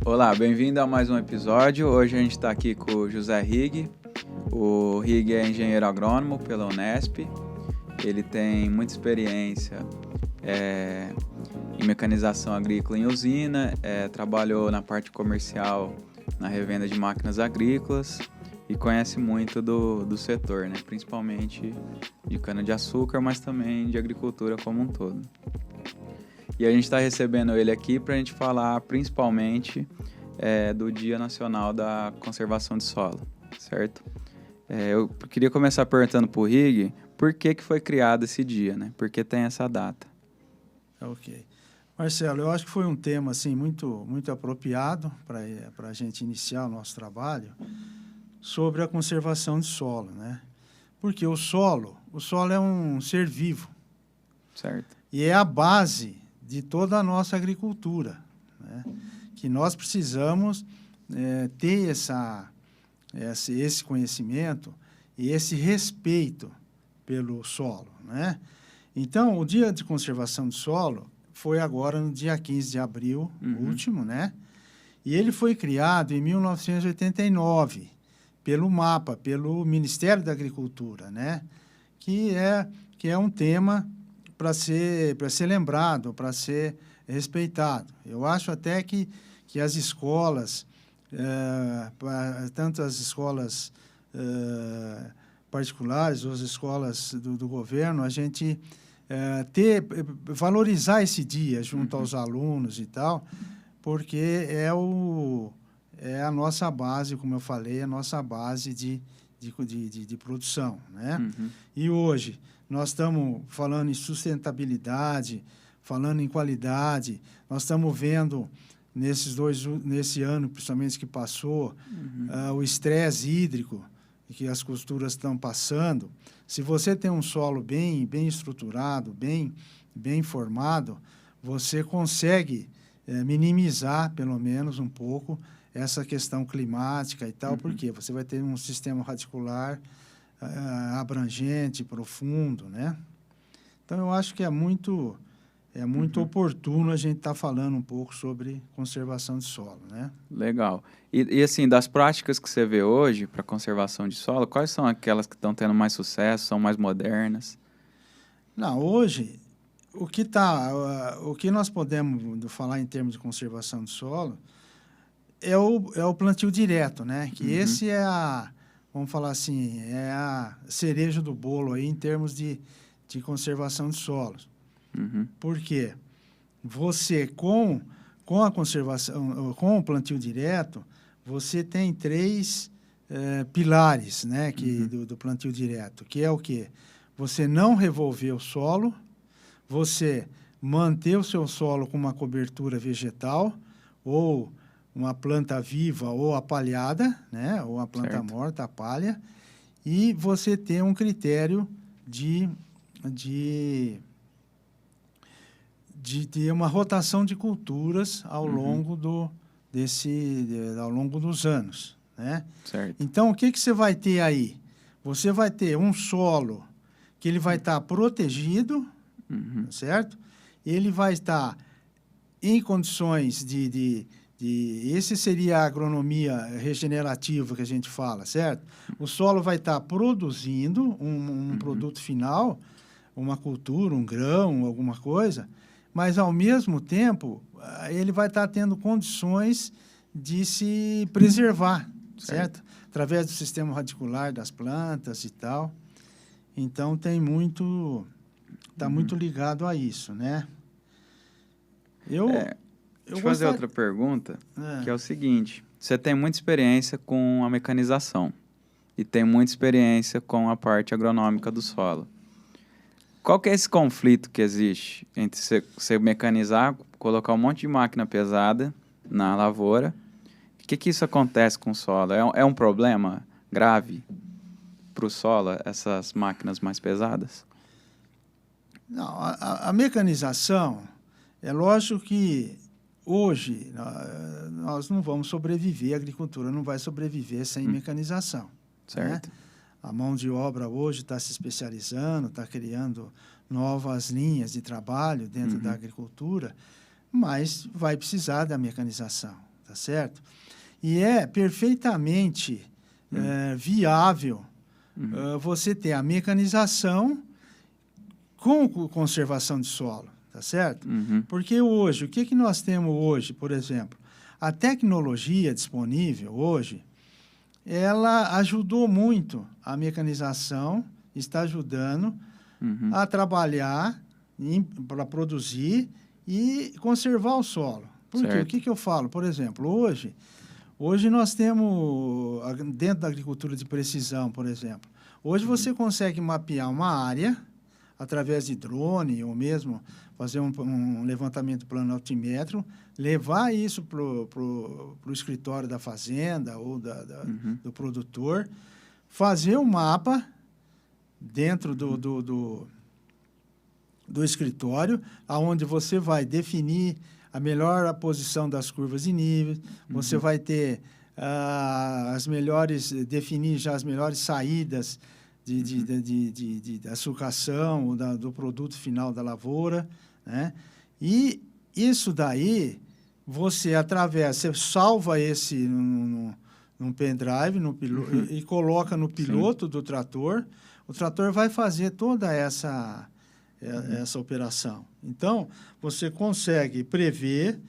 Olá, bem-vindo a mais um episódio. Hoje a gente está aqui com o José Rigg. O Rigg é engenheiro agrônomo pela Unesp. Ele tem muita experiência em mecanização agrícola em usina, trabalhou na parte comercial na revenda de máquinas agrícolas e conhece muito do setor, né? Principalmente de cana-de-açúcar, mas também de agricultura como um todo. E a gente está recebendo ele aqui para a gente falar principalmente do Dia Nacional da Conservação de Solo, certo? Eu queria começar perguntando para o Rigg por que foi criado esse dia, né? Por que tem essa data? Ok. Marcelo, eu acho que foi um tema assim, muito apropriado para a gente iniciar o nosso trabalho sobre a conservação de solo, né? Porque o solo é um ser vivo. Certo. E é a base de toda a nossa agricultura, né? Que nós precisamos ter esse conhecimento e esse respeito pelo solo, né? Então, o Dia de Conservação do Solo foi agora no dia 15 de abril, último, né? E ele foi criado em 1989 pelo MAPA, pelo Ministério da Agricultura, né? Que é um tema para ser lembrado, para ser respeitado. Eu acho até que as escolas, tanto as escolas particulares ou as escolas do governo, a gente valorizar esse dia junto aos alunos e tal, porque é a nossa base, como eu falei, a nossa base de produção, né? E hoje nós estamos falando em sustentabilidade, falando em qualidade, nós estamos vendo nesse ano, principalmente que passou, o estresse hídrico que as culturas estão passando. Se você tem um solo bem estruturado, bem formado, você consegue minimizar, pelo menos um pouco, essa questão climática e tal, porque você vai ter um sistema radicular abrangente, profundo, né? Então, eu acho que é muito oportuno a gente estar falando um pouco sobre conservação de solo, né? Legal. E assim, das práticas que você vê hoje para conservação de solo, quais são aquelas que estão tendo mais sucesso, são mais modernas? Não, hoje, o que nós podemos falar em termos de conservação de solo é o plantio direto, né? Que esse vamos falar assim, é a cereja do bolo aí em termos de conservação de solos. Por quê? Você, com a conservação, com o plantio direto, você tem três pilares, né, do plantio direto, que é o quê? Você não revolver o solo, você manter o seu solo com uma cobertura vegetal, ou uma planta viva ou a palhada, né, ou a planta morta, a palha, e você ter um critério de ter uma rotação de culturas ao longo ao longo dos anos, né? Certo. Então, o que você vai ter aí? Você vai ter um solo que ele vai estar protegido, certo? Ele vai estar em condições esse seria a agronomia regenerativa que a gente fala, certo? O solo vai estar produzindo um produto final, uma cultura, um grão, alguma coisa, mas, ao mesmo tempo, ele vai estar tendo condições de se preservar, certo? Através do sistema radicular das plantas e tal. Então, está muito ligado a isso, né? Deixa eu fazer outra pergunta, que é o seguinte. Você tem muita experiência com a mecanização e tem muita experiência com a parte agronômica do solo. Qual que é esse conflito que existe entre você mecanizar, colocar um monte de máquina pesada na lavoura? O que isso acontece com o solo? É um problema grave para o solo, essas máquinas mais pesadas? Não, a mecanização, é lógico que hoje nós não vamos sobreviver, a agricultura não vai sobreviver sem mecanização. Certo. Né? A mão de obra hoje está se especializando, está criando novas linhas de trabalho dentro da agricultura, mas vai precisar da mecanização, tá tá certo? E é perfeitamente viável você ter a mecanização com conservação de solo, tá certo? Porque hoje, o que nós temos hoje, por exemplo? A tecnologia disponível hoje, ela ajudou muito a mecanização, está ajudando a trabalhar para produzir e conservar o solo. Por quê? O que eu falo? Por exemplo, hoje nós temos, dentro da agricultura de precisão, por exemplo, hoje você consegue mapear uma área através de drone ou mesmo fazer um levantamento plano altimétrico, levar isso para o escritório da fazenda ou do produtor, fazer um mapa dentro do escritório, onde você vai definir a melhor posição das curvas de níveis, você vai ter definir já as melhores saídas da sucação ou do produto final da lavoura, né? E isso daí, você salva esse num pendrive e coloca no piloto do trator. O trator vai fazer toda essa operação. Então, você consegue prever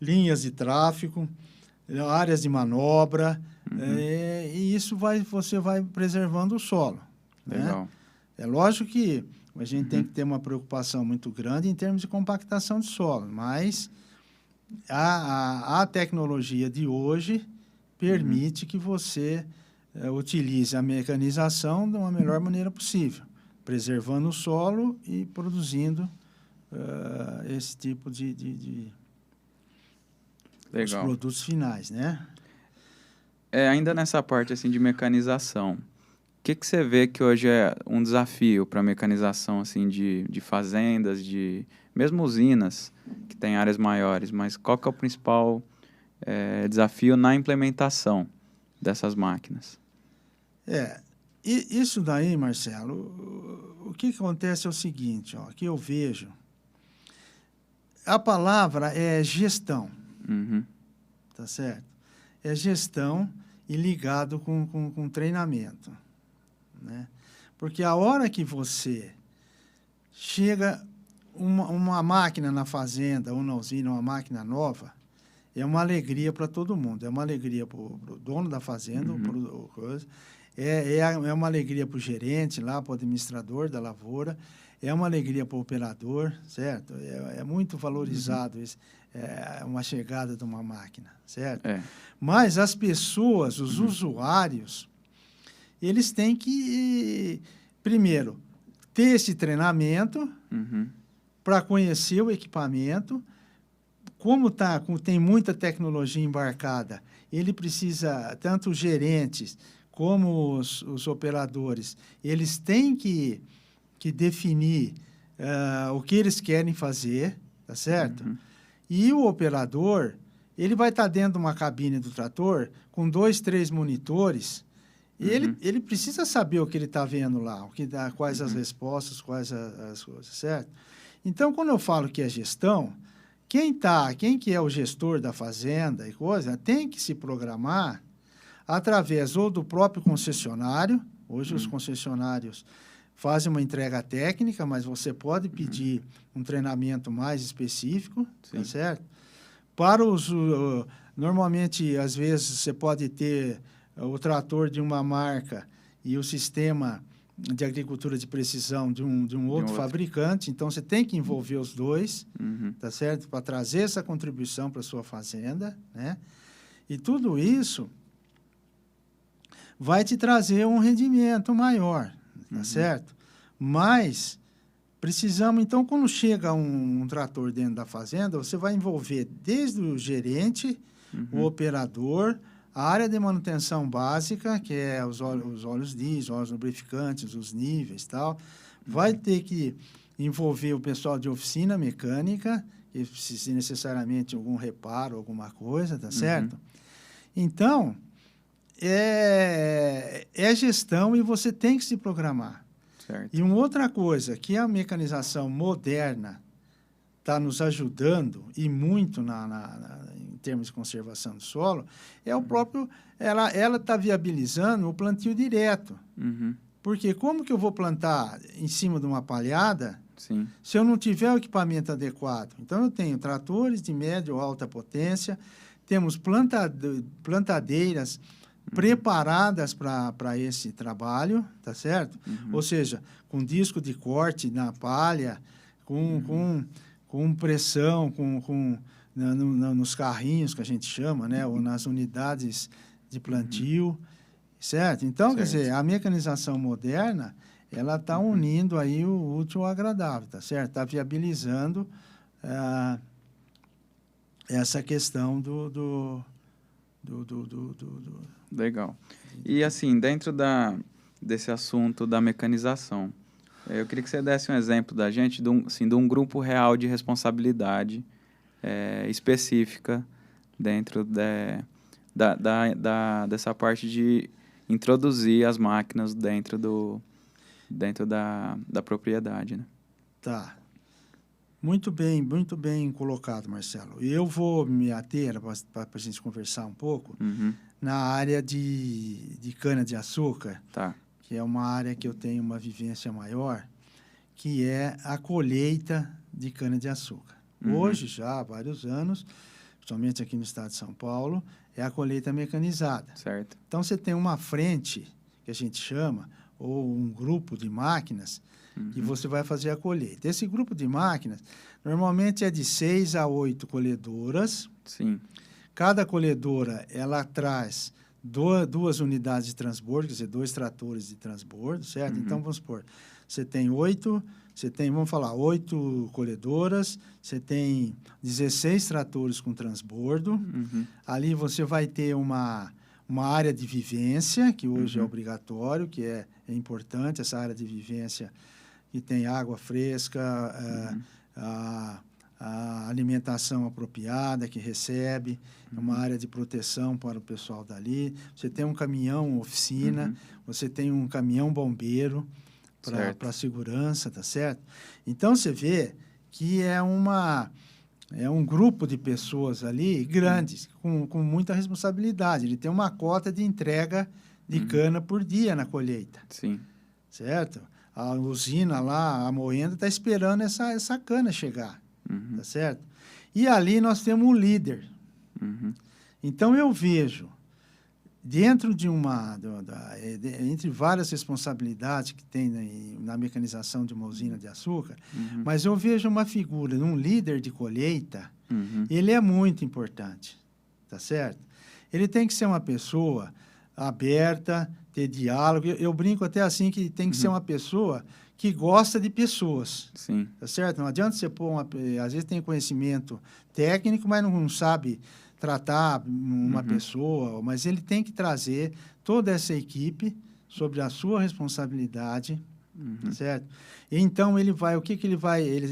linhas de tráfego, áreas de manobra, e isso você vai preservando o solo. Legal. Né? É lógico que a gente tem que ter uma preocupação muito grande em termos de compactação de solo, mas a tecnologia de hoje permite que você utilize a mecanização de uma melhor maneira possível, preservando o solo e produzindo esse tipo de os produtos finais, né? Ainda nessa parte assim de mecanização, o que você vê que hoje é um desafio para a mecanização assim, de fazendas, mesmo usinas que têm áreas maiores, mas qual que é o principal desafio na implementação dessas máquinas? Isso daí, Marcelo, o que acontece é o seguinte, que eu vejo, a palavra é gestão, tá certo? É gestão e ligado com treinamento, né? Porque a hora que você chega uma máquina na fazenda ou na usina, uma máquina nova, é uma alegria para todo mundo. É uma alegria para o dono da fazenda, é uma alegria para o gerente lá, para o administrador da lavoura, é uma alegria para o operador, certo? É muito valorizado uma chegada de uma máquina, certo? Mas as pessoas, os usuários, eles têm que, primeiro, ter esse treinamento para conhecer o equipamento. Como tem muita tecnologia embarcada, ele precisa, tanto os gerentes como os operadores, eles têm que definir o que eles querem fazer, tá certo? E o operador, ele vai estar dentro de uma cabine do trator com 2, 3 monitores. Ele precisa saber o que ele está vendo lá, quais as respostas, quais as coisas, certo? Então, quando eu falo que é gestão, quem que é o gestor da fazenda e coisa, tem que se programar através ou do próprio concessionário. Hoje os concessionários fazem uma entrega técnica, mas você pode pedir um treinamento mais específico, tá certo? Para normalmente, às vezes, você pode ter o trator de uma marca e o sistema de agricultura de precisão de um outro fabricante, então você tem que envolver os dois, tá certo? Para trazer essa contribuição para a sua fazenda, né? E tudo isso vai te trazer um rendimento maior, tá certo? Mas precisamos, então, quando chega um trator dentro da fazenda, você vai envolver desde o gerente, o operador, a área de manutenção básica, que é os óleos diesel, os lubrificantes, os níveis e tal. Vai ter que envolver o pessoal de oficina mecânica, que precisa necessariamente algum reparo, alguma coisa, tá certo? Então, é gestão e você tem que se programar. Certo. E uma outra coisa, que a mecanização moderna está nos ajudando, e muito em termos de conservação do solo, é o próprio... Ela está viabilizando o plantio direto. Uhum. Porque como que eu vou plantar em cima de uma palhada Sim. se eu não tiver o equipamento adequado? Então, eu tenho tratores de média ou alta potência, temos plantadeiras preparadas para esse trabalho, tá certo? Ou seja, com disco de corte na palha, com pressão, nos carrinhos que a gente chama, né? Ou nas unidades de plantio, certo? Então, quer dizer, a mecanização moderna, ela está unindo aí o útil ao agradável, tá certo? Está viabilizando essa questão Legal. E assim, dentro desse assunto da mecanização, eu queria que você desse um exemplo da gente de um grupo real de responsabilidade específica dentro dessa parte de introduzir as máquinas dentro da propriedade, né? Tá. Muito bem colocado, Marcelo. Eu vou me ater, para a gente conversar um pouco, na área de cana-de-açúcar, tá, que é uma área que eu tenho uma vivência maior, que é a colheita de cana-de-açúcar. Hoje, já há vários anos, principalmente aqui no estado de São Paulo, é a colheita mecanizada. Certo. Então, você tem uma frente, que a gente chama, ou um grupo de máquinas, que você vai fazer a colheita. Esse grupo de máquinas, normalmente é de 6 a 8 colhedoras. Sim. Cada colhedora, ela traz duas unidades de transbordo, quer dizer, 2 tratores de transbordo, certo? Então, vamos supor, vamos falar, 8 colhedoras, você tem 16 tratores com transbordo. Ali você vai ter uma área de vivência, que hoje é obrigatório, que é importante, essa área de vivência, que tem água fresca, a alimentação apropriada que recebe, uma área de proteção para o pessoal dali. Você tem um caminhão oficina, você tem um caminhão bombeiro para segurança, tá certo? Então, você vê que é um grupo de pessoas ali grandes, com muita responsabilidade. Ele tem uma cota de entrega de cana por dia na colheita. Sim. Certo? A usina lá, a moenda, está esperando essa cana chegar. Tá certo? E ali nós temos um líder. Então, eu vejo, dentro de entre várias responsabilidades que tem na mecanização de uma usina de açúcar, mas eu vejo uma figura de um líder de colheita, ele é muito importante, tá certo? Ele tem que ser uma pessoa aberta, ter diálogo. Eu brinco até assim que tem que ser uma pessoa que gosta de pessoas. Sim. Tá certo? Não adianta você pôr às vezes tem conhecimento técnico, mas não sabe tratar uma pessoa, mas ele tem que trazer toda essa equipe sobre a sua responsabilidade, tá certo? E então, ele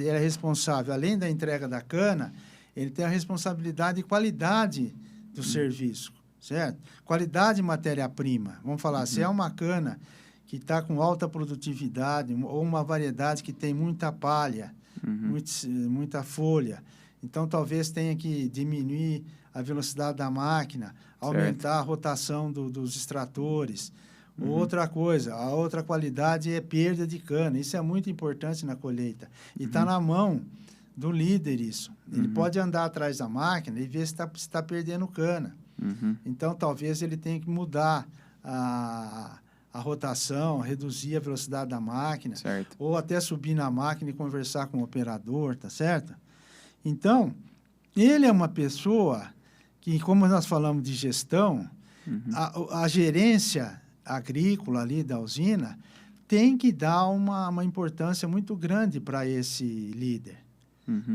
é responsável, além da entrega da cana, ele tem a responsabilidade de qualidade do serviço, certo? Qualidade de matéria-prima. Vamos falar, se é uma cana que está com alta produtividade, ou uma variedade que tem muita palha, muita folha, então talvez tenha que diminuir a velocidade da máquina, aumentar a rotação dos extratores. Outra coisa, a outra qualidade é perda de cana. Isso é muito importante na colheita. E está na mão do líder isso. Ele pode andar atrás da máquina e ver se está perdendo cana. Então, talvez ele tenha que mudar a rotação, reduzir a velocidade da máquina, certo, ou até subir na máquina e conversar com o operador, tá certo? Então, ele é uma pessoa que, como nós falamos de gestão, a gerência agrícola ali da usina tem que dar uma importância muito grande para esse líder.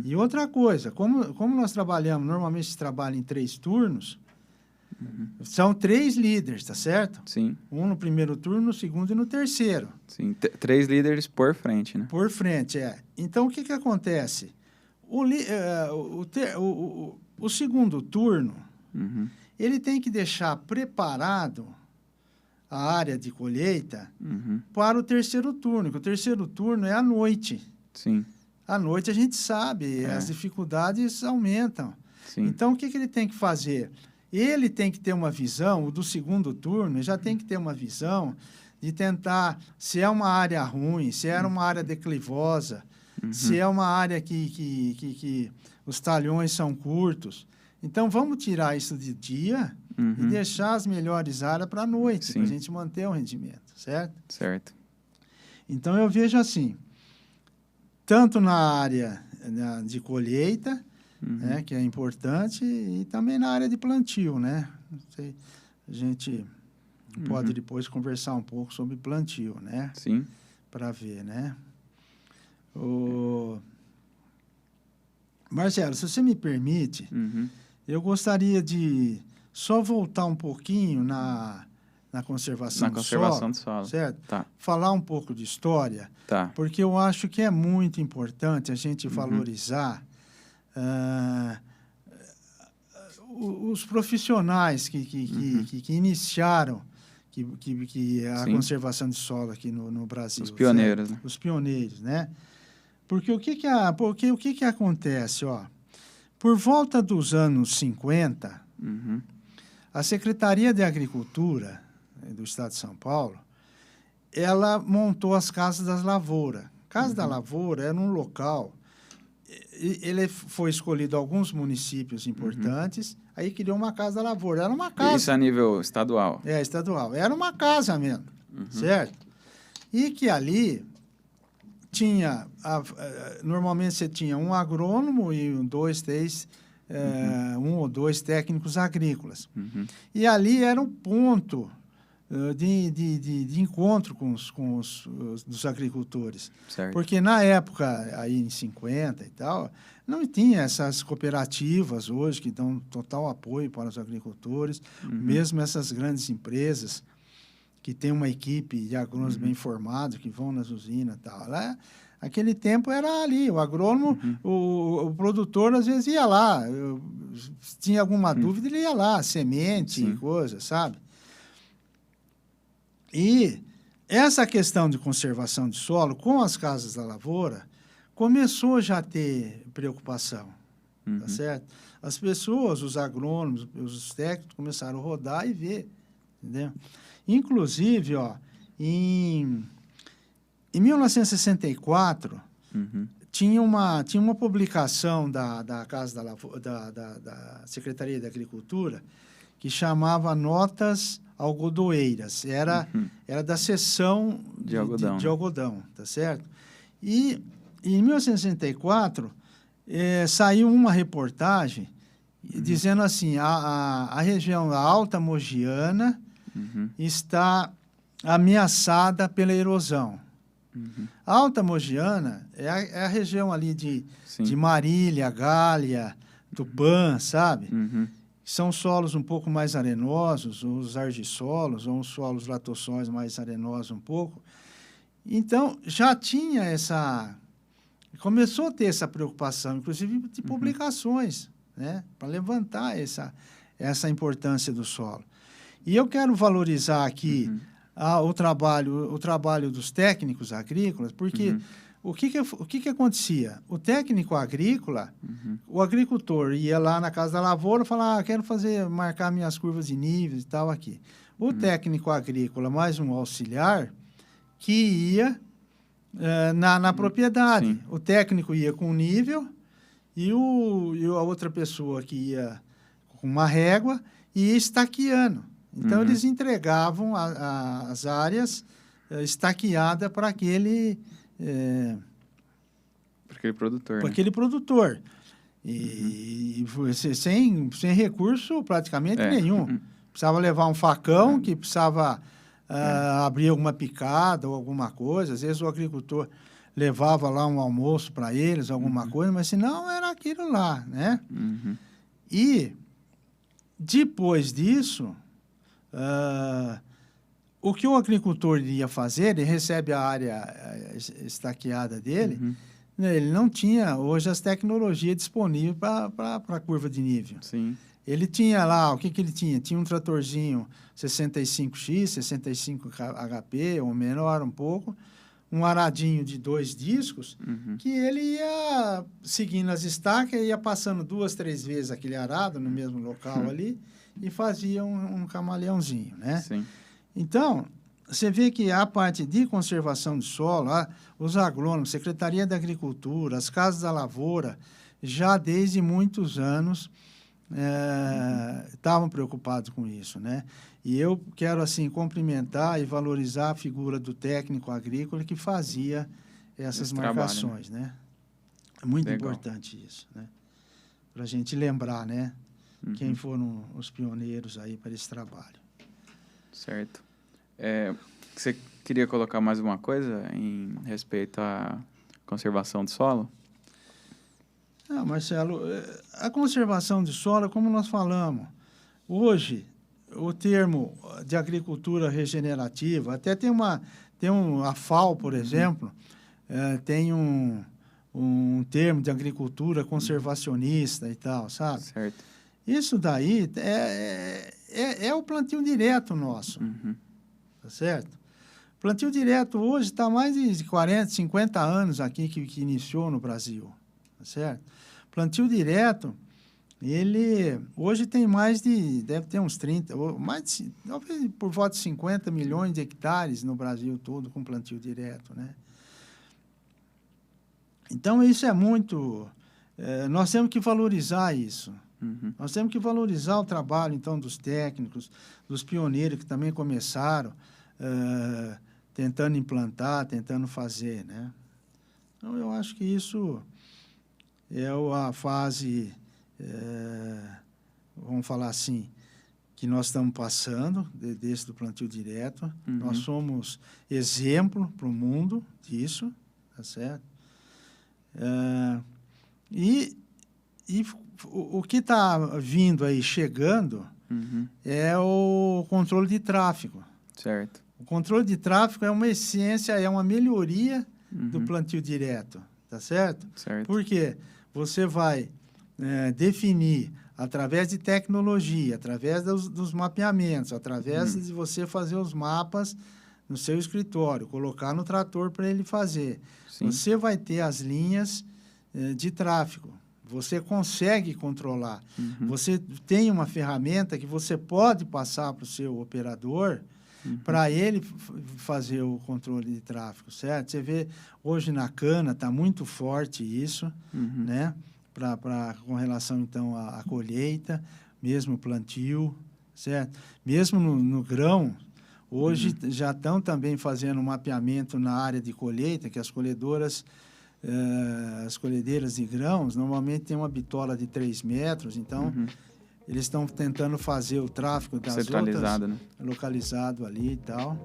E outra coisa, como nós trabalhamos, normalmente se trabalha em 3 turnos, são 3 líderes, tá certo? Sim. Um no primeiro turno, no segundo e no terceiro. Sim, 3 líderes por frente, né? Por frente, é. Então, o que acontece? O segundo turno, ele tem que deixar preparado a área de colheita para o terceiro turno, que o terceiro turno é à noite. Sim. à noite a gente sabe, as dificuldades aumentam. Sim. Então, o que ele tem que fazer? Ele tem que ter uma visão, o do segundo turno, já tem que ter uma visão de tentar, se é uma área ruim, se é uma área declivosa, se é uma área que os talhões são curtos. Então, vamos tirar isso de dia e deixar as melhores áreas para a noite, para a gente manter o rendimento, certo? Certo. Então, eu vejo assim, tanto na área de colheita, né, que é importante, e também na área de plantio, né? Não sei, a gente pode depois conversar um pouco sobre plantio, né? Sim. Para ver, né? Marcelo, se você me permite, eu gostaria de só voltar um pouquinho na conservação do solo, certo? Tá. Falar um pouco de história, Tá. porque eu acho que é muito importante a gente valorizar os profissionais que iniciaram a conservação de solo aqui no Brasil. Os pioneiros, né? Os pioneiros, né? Porque o que acontece, ó? Por volta dos anos 50, a Secretaria de Agricultura do Estado de São Paulo, ela montou as Casas das Lavouras. Casa da Lavoura era um local, ele foi escolhido alguns municípios importantes, aí criou uma Casa da Lavoura. Era uma casa. Isso a nível estadual? É, estadual. Era uma casa mesmo, certo? E que ali tinha, normalmente você tinha um agrônomo e um ou dois técnicos agrícolas. E ali era um ponto de encontro com dos agricultores. Certo. Porque na época, aí em 50 e tal, não tinha essas cooperativas hoje que dão total apoio para os agricultores, mesmo essas grandes empresas que têm uma equipe de agrônomos bem formados, que vão nas usinas e tal. Lá, aquele tempo era ali, o agrônomo, o produtor às vezes ia lá, se tinha alguma dúvida, ele ia lá, semente, coisa, sabe? E essa questão de conservação de solo, com as Casas da Lavoura, começou já a ter preocupação, tá certo? As pessoas, os agrônomos, os técnicos começaram a rodar e ver, entendeu? Inclusive, ó, em 1964, tinha uma publicação da Casa da Lavoura, da Secretaria da Agricultura, que chamava Notas Algodoeiras. Era da seção de algodão, tá certo? E em 1964, saiu uma reportagem dizendo assim, a região da Alta Mogiana está ameaçada pela erosão. A Alta Mogiana é a região ali de Marília, Gália, Tupã, sabe? São solos um pouco mais arenosos, os argissolos, ou os solos latossóis mais arenosos um pouco. Então, já tinha começou a ter essa preocupação, inclusive de publicações, né? Para levantar essa importância do solo. E eu quero valorizar aqui o trabalho dos técnicos agrícolas, porque o que acontecia? O técnico agrícola, o agricultor ia lá na Casa da Lavoura e falava, quero marcar minhas curvas de níveis e tal aqui. O técnico agrícola, mais um auxiliar, que ia na propriedade. Sim. O técnico ia com nível e a outra pessoa que ia com uma régua e ia estaqueando. Então, eles entregavam as áreas estaqueadas para aquele produtor. Para aquele produtor. E sem recurso praticamente nenhum. Precisava levar um facão, que precisava abrir alguma picada ou alguma coisa. Às vezes o agricultor levava lá um almoço para eles, alguma coisa, mas se não, era aquilo lá, né? E depois disso, o que o agricultor iria fazer, ele recebe a área estaqueada dele, ele não tinha hoje as tecnologias disponíveis para a curva de nível. Sim. Ele tinha lá, o que ele tinha? Tinha um tratorzinho 65X, 65 HP, ou menor um pouco, um aradinho de 2 discos, que ele ia seguindo as estacas, ia passando 2, 3 vezes aquele arado no mesmo local ali e fazia um camaleãozinho, né? Sim. Então, você vê que a parte de conservação de solo, os agrônomos, Secretaria da Agricultura, as Casas da Lavoura, já desde muitos anos estavam preocupados com isso, né? E eu quero, assim, cumprimentar e valorizar a figura do técnico agrícola que fazia essas marcações, trabalho, né? É muito Legal. importante isso, né? Para a gente lembrar, né? Quem foram os pioneiros aí para esse trabalho. Certo. Você queria colocar mais alguma coisa em respeito à conservação do solo? Não, Marcelo, a conservação de solo, como nós falamos, hoje o termo de agricultura regenerativa, até tem a FAO, por exemplo, tem um termo de agricultura conservacionista e tal, sabe? Certo. Isso daí é o plantio direto nosso, tá certo? Plantio direto hoje está mais de 40, 50 anos aqui que iniciou no Brasil, tá certo? Plantio direto, ele hoje tem deve ter uns 30, talvez por volta de 50 milhões de hectares no Brasil todo com plantio direto, né? Então, isso é muito... nós temos que valorizar isso. Nós temos que valorizar o trabalho, então, dos técnicos, dos pioneiros que também começaram tentando implantar, tentando fazer, né? Então, eu acho que isso é a fase, vamos falar assim, que nós estamos passando, desse do plantio direto. Nós somos exemplo para o mundo disso, tá certo? E o que está vindo aí, chegando, é o controle de tráfego. Certo. O controle de tráfego é uma essência, é uma melhoria do plantio direto, tá certo? Certo. Porque você vai definir, através de tecnologia, através dos mapeamentos, através de você fazer os mapas no seu escritório, colocar no trator para ele fazer. Sim. Você vai ter as linhas de tráfego. Você consegue controlar. Você tem uma ferramenta que você pode passar para o seu operador para ele fazer o controle de tráfego, certo? Você vê, hoje na cana está muito forte isso, né? Com relação, então, à colheita, mesmo plantio, certo? Mesmo no grão, hoje já estão também fazendo um mapeamento na área de colheita, que as colhedeiras de grãos, normalmente tem uma bitola de 3 metros, então eles estão tentando fazer o tráfego das centralizado, outras, né? Localizado ali e tal.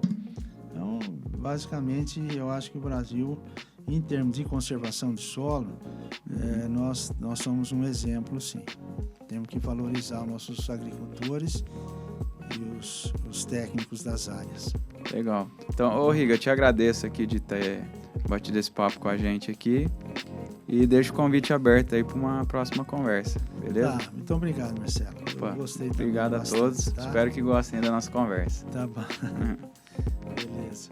Então, basicamente, eu acho que o Brasil, em termos de conservação de solo, nós somos um exemplo, sim. Temos que valorizar os nossos agricultores e os técnicos das áreas. Legal. Então, Riga, eu te agradeço aqui de ter batido esse papo com a gente aqui e deixo o convite aberto aí para uma próxima conversa, beleza? Tá, muito obrigado, Marcelo. Opa, Eu gostei obrigado bastante, a todos. tá? Espero que gostem da nossa conversa. Tá bom. Beleza.